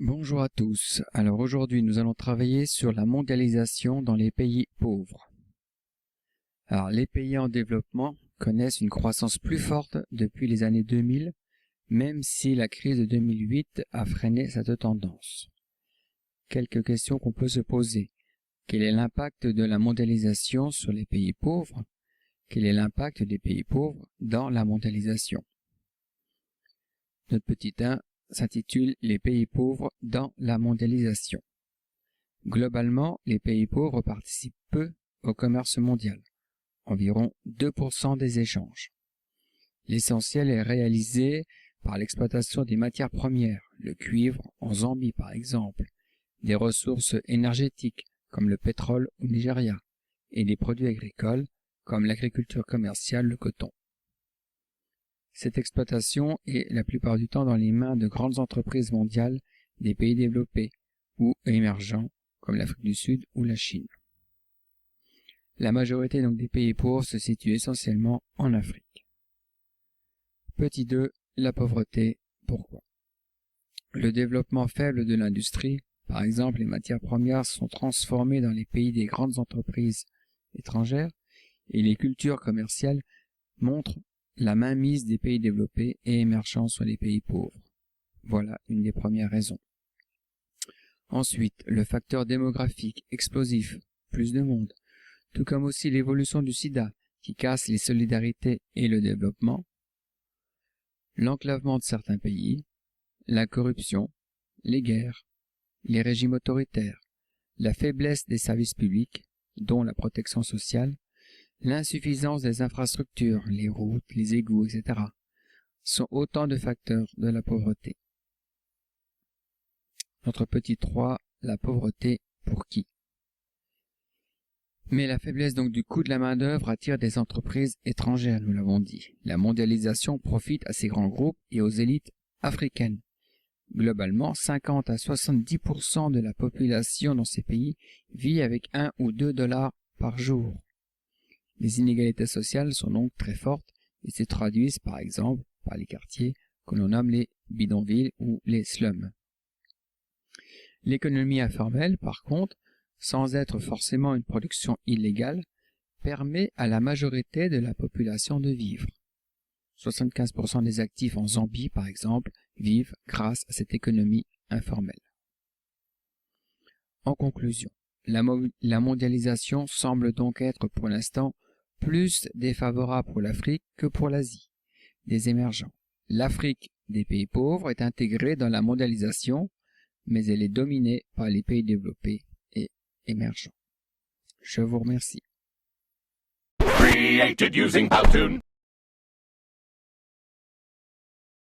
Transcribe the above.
Bonjour à tous. Alors aujourd'hui, nous allons travailler sur la mondialisation dans les pays pauvres. Alors les pays en développement connaissent une croissance plus forte depuis les années 2000, même si la crise de 2008 a freiné cette tendance. Quelques questions qu'on peut se poser. Quel est l'impact de la mondialisation sur les pays pauvres? Quel est l'impact des pays pauvres dans la mondialisation? Notre petit 1 s'intitule « Les pays pauvres dans la mondialisation ». Globalement, les pays pauvres participent peu au commerce mondial, environ 2% des échanges. L'essentiel est réalisé par l'exploitation des matières premières, le cuivre en Zambie par exemple, des ressources énergétiques comme le pétrole au Nigeria, et des produits agricoles comme l'agriculture commerciale, le coton. Cette exploitation est la plupart du temps dans les mains de grandes entreprises mondiales des pays développés ou émergents comme l'Afrique du Sud ou la Chine. La majorité donc des pays pauvres se situe essentiellement en Afrique. Petit 2. La pauvreté. Pourquoi? Le développement faible de l'industrie, par exemple les matières premières sont transformées dans les pays des grandes entreprises étrangères et les cultures commerciales montrent la mainmise des pays développés et émergents sur les pays pauvres. Voilà une des premières raisons. Ensuite, le facteur démographique explosif, plus de monde, tout comme aussi l'évolution du sida qui casse les solidarités et le développement, l'enclavement de certains pays, la corruption, les guerres, les régimes autoritaires, la faiblesse des services publics, dont la protection sociale, l'insuffisance des infrastructures, les routes, les égouts, etc., sont autant de facteurs de la pauvreté. Notre petit 3, la pauvreté pour qui? Mais la faiblesse donc du coût de la main-d'œuvre attire des entreprises étrangères, nous l'avons dit. La mondialisation profite à ces grands groupes et aux élites africaines. Globalement, 50 à 70% de la population dans ces pays vit avec 1 ou 2 dollars par jour. Les inégalités sociales sont donc très fortes et se traduisent par exemple par les quartiers que l'on nomme les bidonvilles ou les slums. L'économie informelle, par contre, sans être forcément une production illégale, permet à la majorité de la population de vivre. 75% des actifs en Zambie, par exemple, vivent grâce à cette économie informelle. En conclusion, la mondialisation semble donc être pour l'instant plus défavorable pour l'Afrique que pour l'Asie des émergents. L'Afrique des pays pauvres est intégrée dans la mondialisation, mais elle est dominée par les pays développés et émergents. Je vous remercie. Created using Powtoon.